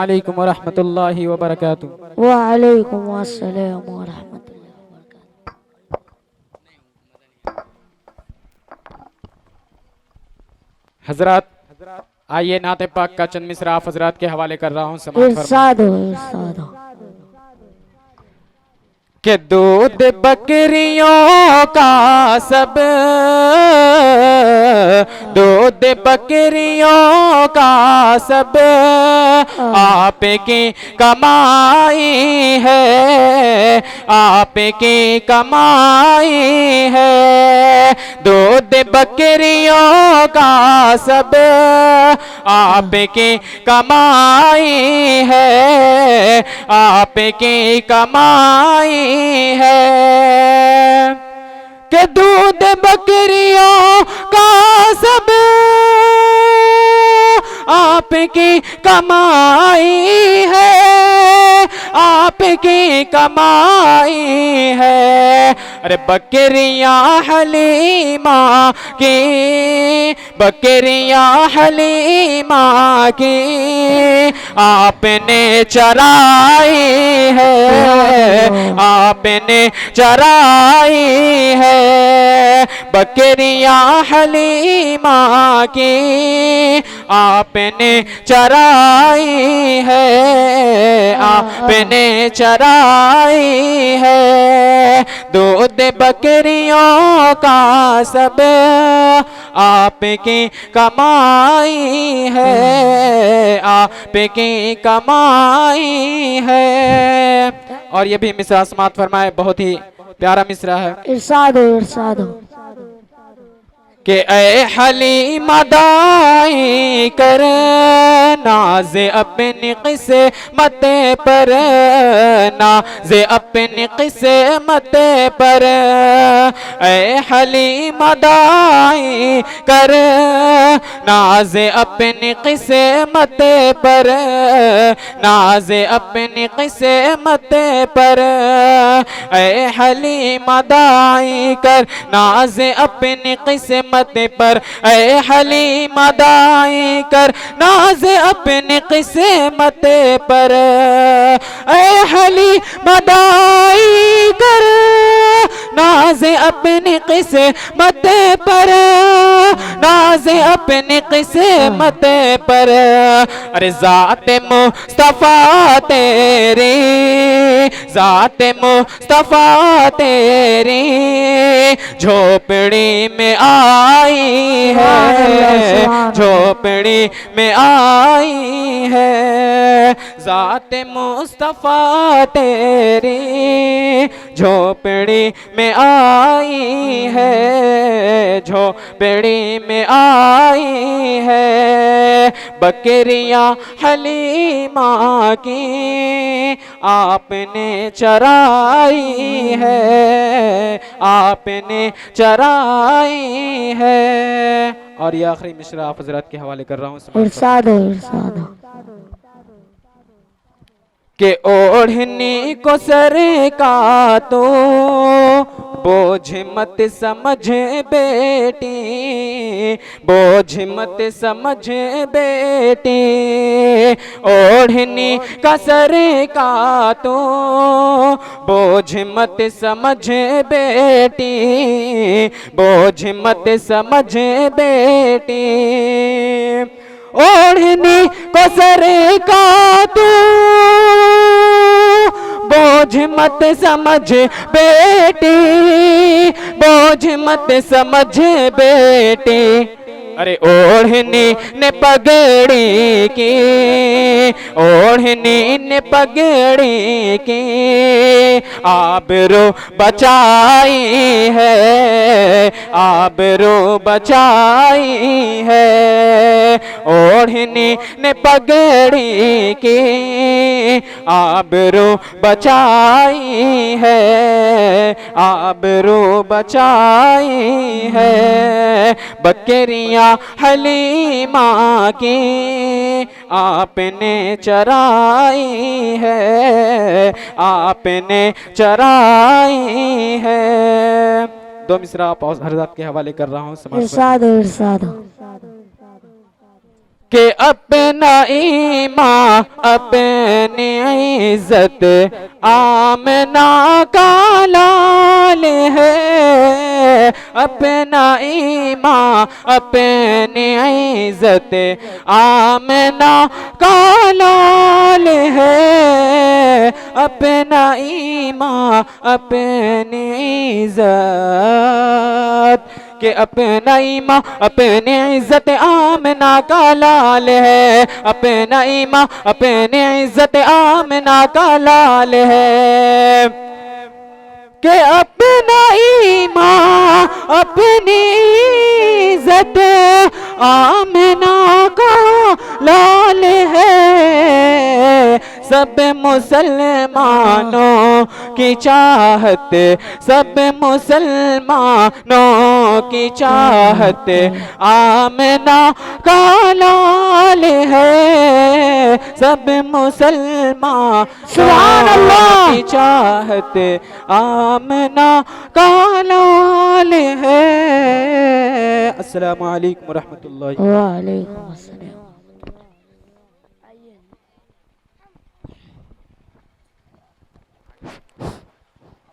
अलैकुम वरहमतुल्लाहि वबरकातुहू। वालेकुम अस्सलाम वरहमतुल्लाहि वबरकातुहू। हजरत आइए नाते पाक का चंद मिसरा आप हजरात के हवाले कर रहा हूँ। समाअत फरमाइए। इरशाद हो, इरशाद हो। कि दूध बकरियों का सब, दूध बकरियों का सब आपकी कमाई है, आपकी कमाई है। दूध बकरियों का सब आपकी कमाई है, आपकी कमाई है। कि दूध बकरियों का सब आपकी कमाई है, आपकी कमाई है। अरे बकरियां हलीमा की, बकरियां हलीमा की आपने चराई है, आपने चराई है। बकरियां हलीमा की आपने चराई है, आपने चराई है। दूध बकरियों का सब आपकी कमाई है, आपकी कमाई है। और ये भी मिसरा समाअत फरमाए, बहुत ही प्यारा मिसरा है। इरशाद हो, इरशाद हो। कि ऐ हलीमा दाई कर नाज अपनी किस्मत पर, नाज अपनी किस्मत पर। ऐ हलीमा दाई कर नाज अपनी किस्मत पर, नाज अपनी किस्मत पर। ऐ हलीमा दाई कर नाज अपनी किस्मत पर। ऐ हलीमा दाई कर नाज अपनी किस्मत पर। ऐ हलीमा दाई कर नाज अपनी किस्मत पर, नाज अपनी किस्मत पर। अरे ज़ात मुस्तफ़ा तेरी, ज़ात मुस्तफ़ा तेरी झोपड़ी में आई है, झोपड़ी में आई है। ज़ात मुस्तफ़ा तेरी झोपड़ी में आई है, झोपड़ी में आई है। बकरियां हलीमा की आपने चराई है, आपने चराई है। और ये आखिरी मिसरा आप हजरात के हवाले कर रहा हूँ। इरशाद हो, इरशाद हो। कि ओढ़नी को सर का तो बोझ मत समझ बेटी, बोझ मत समझ बेटी। ओढ़नी का सर का तो बोझ मत समझ बेटी, बोझ मत समझ बेटी। ओढ़नी को सर का तू बोझ मत समझ बेटी, बोझ मत समझ बेटी, अरे ओढ़नी ने पगड़ी की, ओढ़नी ने पगड़ी की, आबरू बचाई है, आबरू बचाई है, ओढ़नी ने पगड़ी की, आबरू बचाई है, आबरू बचाई है। बकरियां हलीमा की आपने चराई है, आपने चराई है। दो मिसरा आप हजरत के हवाले कर रहा हूँ। इरशाद इरशाद के अपना ईमान अपनी इज्जत आमना का लाल है, अपना ईमान अपनी इज्जत आमना का लाल है, अपना ईमान अपनी इज्जत कि अपना ईमान अपनी इज्जत आमना का लाल है, अपना ईमान अपनी इज्जत आमना का लाल है, कि अपना ईमान अपनी इज्जत आमना का लाल है। सब मुसलमानों की चाहत, सब मुसलमानों की चाहत आमना का लाल है, सब मुसलमानों की चाहत आमना का लाल है। अस्सलामु अलैकुम व रहमतुल्लाहि वालेकुम अस्सलाम।